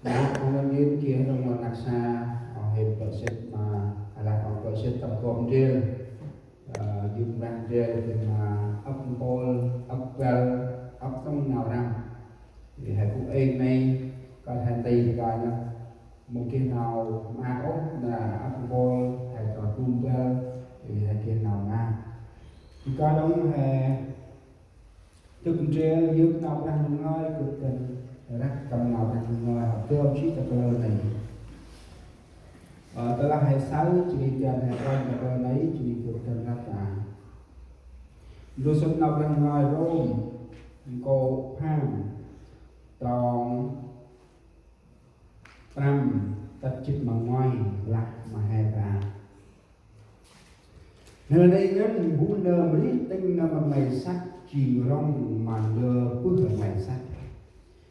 Nah, kemudian kia dong naksa hiệp vợ xích mà là còn vợ xích tập gồm riêng dùng đang riêng thì mà ấp bol ấp vel ấp trong nào năm thì hãy cũng êm này coi hành tì coi nó một kia nào mà ốc là ấp bol hay còn tung vel thì hãy kia nào mà thì coi đông hè thực riêng dương nào đang ngơi cực tình rắc cầm nào đang ngồi học cơm chỉ tập cơ này tôi là hai sáu chỉ tiền hai con tập cơ này chỉ cực tình rắc cả rồi xuân nào đang ngồi rôm cô hang tròn tam tất chích bằng ngoài lạc mà hai bà nơi đây nhân vũ nơ mỹ tinh năm ngày sắc chìm rong mà nơ bước ở ngày sắc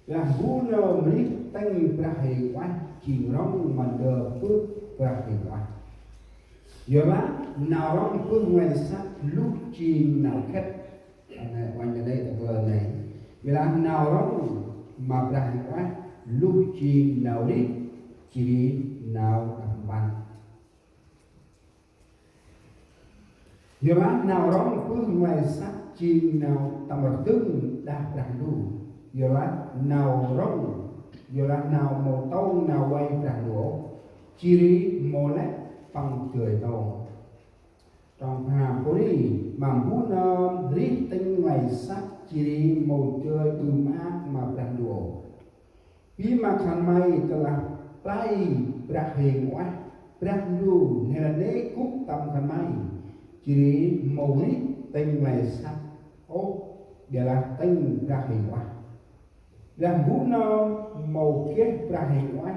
là vũ nơ mỹ tinh ra hệ quá chìm rong mà nơ bước ra hệ quá giờ lá nào rong bước ngày sắc lúc chìm nào khét quanh ở đây là lời này vì là nào rong mà ra hệ quá lúc chìm nào đi chỉ nào làm bàn giờ lá nào đó bước ngoài sắc chìm nào tầm ở tương đạt đạt đủ giờ lá nào rong giờ lá nào màu tông nào quay đạt đủ chỉ màu lét bằng cười tàu trong hà phố đi mà muốn rít tinh ngoài sắc chỉ màu chơi ác mà đạt đủ vì mà khăn may telah play berakhir wah beradu helane kuk tam khăn may chỉ màu nít tinh này sắc ô dia là tinh berakhir wah dan guna màu kia berakhir wah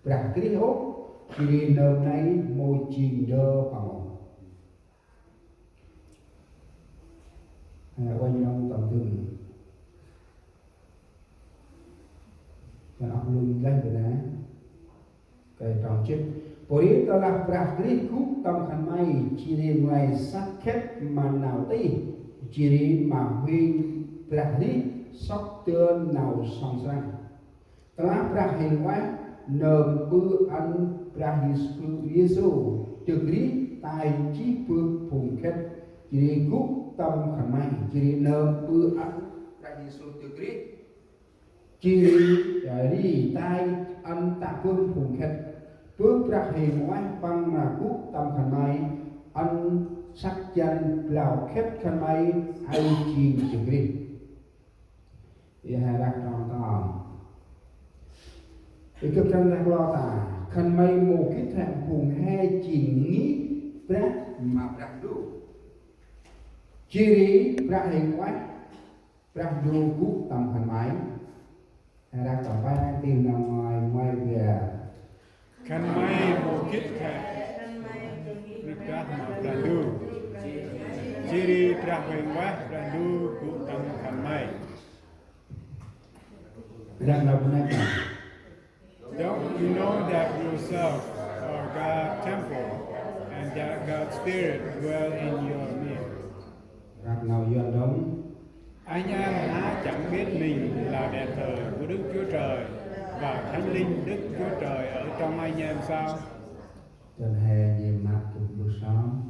berakhir ô chỉ nơi này màu chìm đơ bằng quanh nhau tầm thường và ông luôn lên về đấy cái tròn chip bởi đó là prakrit khúc tâm khăn may chỉ riêng ngoài sắc khép mà nào tí chỉ riêng mà huyên prakrit sóc tương nào song sang đó là prakrit quá nơm bư ăn prakrit Giêsu trực lý tài chí phương phùng khép chỉ riêng khúc tâm khăn may chỉ riêng nơm bư ăn prakrit Giêsu trực lý chỉ đi tai ăn tạ phương phùng khét bước ra hình oai băng mà cúc tâm khăn may ăn sắc chân lào khét khăn may ai chìm chừng đi thì hai đặt tròn tròn thì cực chân đặt lo tả khăn may mù kích thẹn phùng hai chìm nghĩ bác mà đặt đủ chỉ đi ra hình oai đặt đủ cúc tâm khăn may ra còn vai tìm nào ngoài về khăn may một kít thẹn được các mà brandu ciri prahenwa brandu ku tam khăn may rằng là bên này don't you know that yourself are God's temple and that God's spirit dwell in your midst rằng nào duyên đúng anh em há chẳng biết mình là đền thờ của Đức Chúa Trời và Thánh Linh Đức Chúa Trời ở trong anh em sao? Trần hè nhìn mặt từ buổi sáng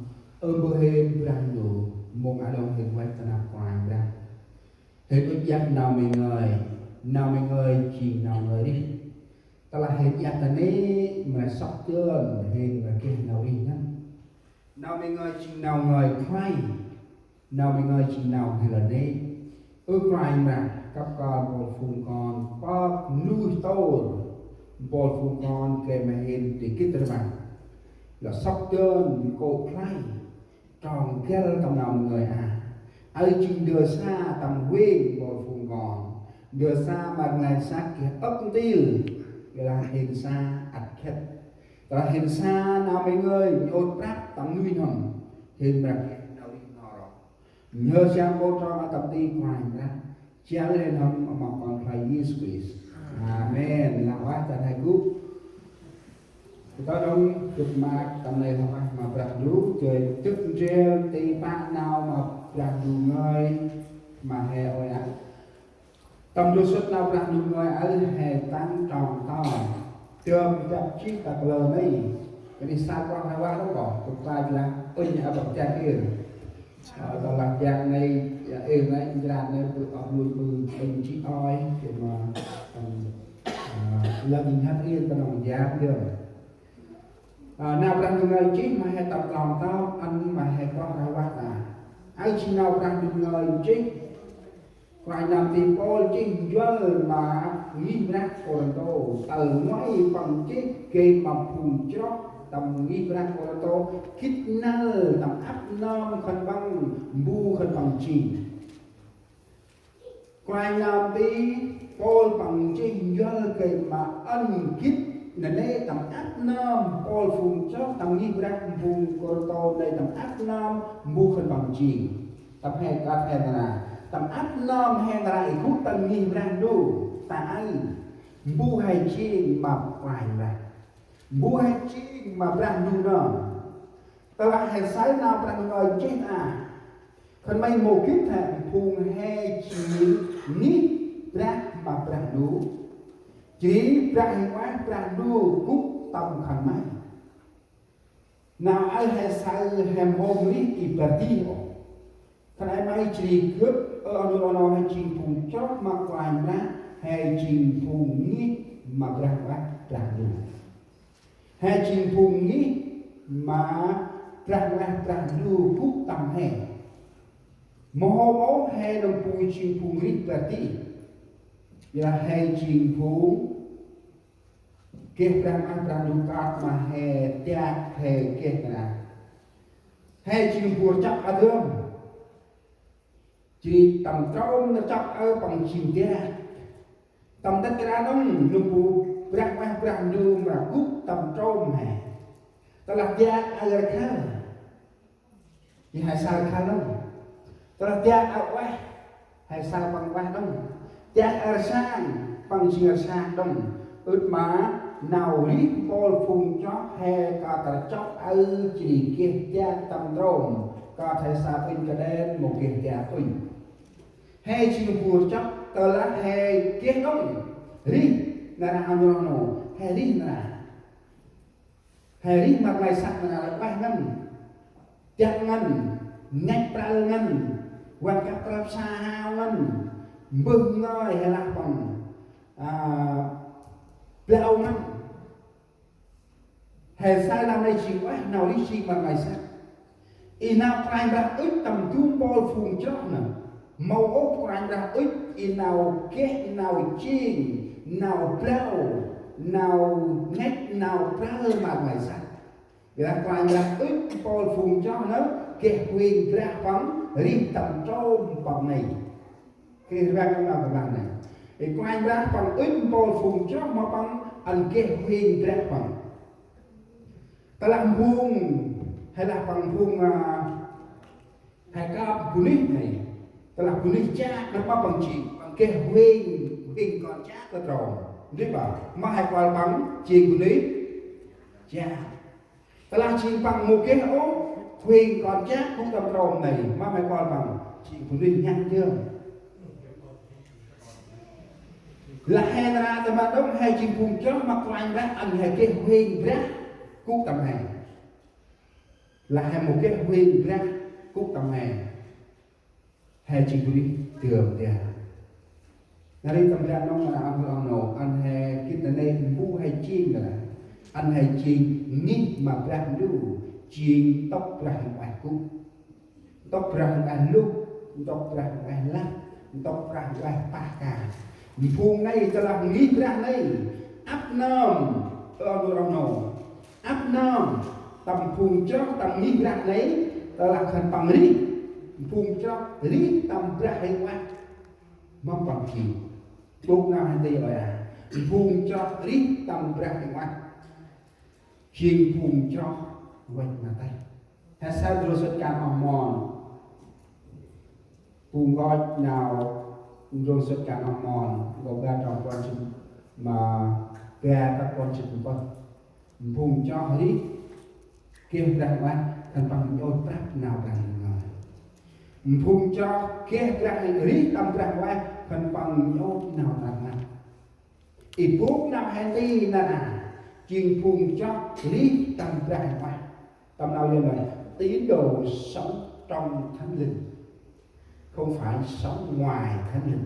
bữa hên đang đủ một ả đông hình quay tân áp hoàng ra hình có dắt nào mình ngơi chỉ nào người đi ta là hình dắt ta ní mà sóc tương hình là kia nào đi nhá nào mình ngơi chỉ nào người khoai nào mình ngơi chỉ nào thì là đi khoai mà các con một phùng con có nuôi tôm một phùng con kề mà hình thì kết ra bằng là sóc tương cô khoai tròn kéo tầm nào người ai chừng đưa xa tầm quên một phùng con đưa xa mà ngày sát kia ấp tiêu là hình xa ạch khét là hình xa nào mấy người nhột rác tầm nguy hầm hình bạc đâu đi ngò rồi nhớ sang cô cho mà tầm ti ngoài ra chia lên hầm mà còn phải Giêsu Christ amen là quá ta thay cúp có đông chụp mà tầm này mà bạc lú trời tức rêu ti bác nào mà bạc đủ người mà hè ôi ạ tầm đồ xuất nào bạc đủ người ở hè tăng tròn to trường chặt chi tạc lờ này cái đi xa quang hai qua nó bỏ tục ta là ơi nhà bậc cha kia đó là cha này em này ra này được học luôn mừng mình chỉ oi để mà là mình hát yên ta lòng giá được nào đang người chỉ mà hay tập lòng tao anh mà hay quang hai qua là ai chỉ nào đang được người chỉ ngoài nằm thì cô chỉ dơ mà nghi ra còn tô từ nói bằng cái kê mà phùng chót tầm nghi ra còn tô kít nơ tầm áp non khăn băng bu khăn bằng chỉ ngoài nằm thì cô bằng cái dơ kê mà ân kít nên đây tầm áp non cô phùng chót tầm nghi ra phùng còn tô đây tầm áp non bu khăn bằng chỉ tập hai cả hai là tầm áp nom hay lại khúc tầng nghìn ra đủ tại bu hay chi mà phải là bu hay chi mà ra đủ nó ta là hay sai nào ra người chết à còn mấy một kiếp thằng phùng hay chi nít ra mà ra đủ chỉ ra quá ra đủ cúc tầm khẩn máy nào ai hay sai hèm hôm nít kịp là đi thằng ai may chỉ cướp nó hay chỉ phùng chót mà quài ra hay chỉ phùng nghĩ mà ra quá ra đủ hay chỉ phùng nghĩ mà ra đủ phúc tầm hè mô mô hay đồng phùng chỉ phùng nghĩ là tí là hay chỉ phùng kê ra đủ cát mà hay chạc hay kê ra hay chỉ phùng chắc ở thương chỉ tầm trâu nó chọc ở bằng chìm kia tầm tất cả đông nụ phụ rạc đưa mà cút tầm trâu mà ta lạc gia ở khá thì hai sao khá đông ta lạc gia ở quay hai sao bằng quay đông gia ở sang bằng chìa sang đông ướt má nào lít bol phùng chó hè cả ta chọc ở chỉ kia gia tầm trâu có thể xa bên cái đen một kiện gia tôi hay chỉ phù chấp tờ lá hay kết đông ri là nào nó hay ri mặt này sạch là bay ngân chặt ngân nhách pra ngân quan các pra sa hao ngân bưng ngơi hay là bằng lâu ngân hay sai làm này chỉ quá nào đi chỉ mặt này sạch nào phải ra ít tầm trung bol phùng chót nè màu ốc của anh ra ít nào kết nào chiên nào plau nào nét nào plau mà ngoài sạch người ta quay ra ít bol phùng chót nữa kết huyền ra phóng riêng tầm trôm bằng này khi ra cái làm này thì quay ra bằng ít bol phùng chót mà bằng anh kết huyền ra phóng ta làm vuông hay là bằng vuông hay các punit này ta là punit cha nó có bằng chỉ bằng cái huyền còn cha cơ rồi biết bảo mà hay qua bằng chỉ punit cha ta là chỉ bằng một cái ố huyền còn cha cũng tầm rồi này mà hay qua bằng chỉ punit nhanh chưa là hay ra tầm đông hay chỉ phùng chó mặc quanh ra anh hay cái huyền ra cũng tầm này là hay một cái huyền ra cúc tầm này hay chỉ quý tưởng tiền là đi tầm ra nó là ăn nổ ăn hay cái tên này mu hay chiên là ăn hay chiên nhít mà ra đủ chiên tóc ra ngoài cúc tóc ra ngoài lúc tóc ra ngoài lắc tóc ra ngoài ba cả phun nàyจะlàm nhít ra này áp nôm nổ áp nôm tầm phun chót tầm nhít ra đấy ta là khăn bằng rí phun cho rí tầm ra hay quá mong bằng gì bốc nào hay đây rồi à phun cho rí tầm ra hay quá chiên phun cho quanh mà tay hay sao rồi xuất cảm hòm mòn phun gói nào rồi xuất cảm hòm mòn gồm ra trong con chim mà gà các con chim con phun cho rí kêu ra quá thành bằng nhồi prap nào rằng người phun cho kế ra rí tâm ra qua thành bằng nhồi nào rằng Ibu nào hẹn đi nà chuyên phùng cho lý tâm ra ngoài tâm nào như này tín đồ sống trong thánh linh không phải sống ngoài thánh linh.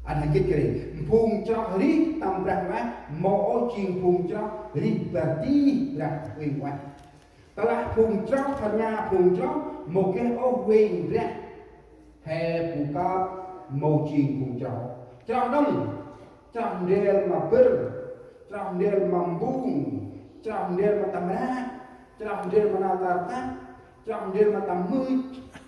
Anh hãy kết cái này phùng cho lý tâm ra ngoài mỗi chuyên phùng cho lý và đi ra quyền ngoài đó là phùng cho thần nhà phùng cho một cái ô quyền ra hay phùng có một chuyên phùng cho đông trong đêm mà bơ trong đêm mà buông trong đêm mà tầm ra trong đêm mà nào ta tát trong đêm mà tầm mươi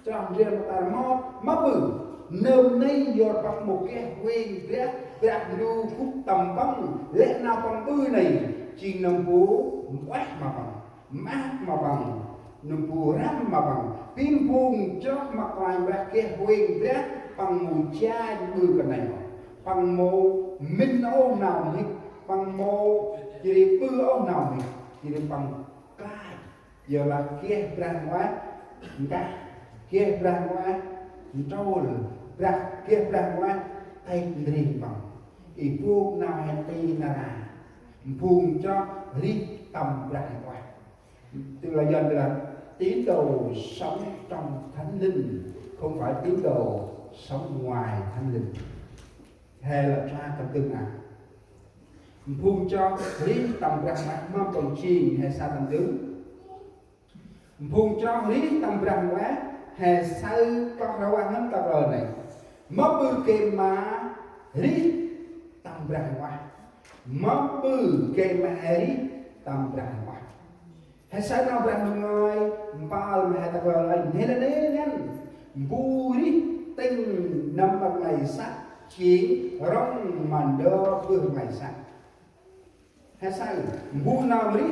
trong đêm mà tầm mót má bự nơm nay giờ bằng một cái quyền rác rạc lưu phúc tầm băng lẽ nào bằng bư này chỉ nông bố quát mà bằng mát mà bằng nông bố rắm mà bằng pin buông cho mặt ngoài và cái quyền rác bằng mùi cha bư cái này bằng mô minh ô nào mình bằng mô chỉ đi bư ô nào mình chỉ đi bằng cái giờ là kia ra ngoài cái kia ra ngoài trâu ra kia ra ngoài tay riêng bằng ý phu nào hẹn tì là phùng cho riêng tầm ra ngoài tức là dần là tín đồ sống trong thánh linh không phải tín đồ sống ngoài thánh linh hay là ra tập tương nào phun cho lý tầm ra mặt mong còn chiên hay sao tầm tướng phun cho lý tầm ra quá hay sao có rau ăn lắm tập rồi này mất bư kê mà lý tầm ra quá mất bư kê mà lý tầm ra quá hay sao nào ra ngoài bao mà tập rồi này nên là nên nhanh bu lý tinh năm bằng ngày sắc chỉ rong màn đơ phương ngày sáng hay sao bu nào lý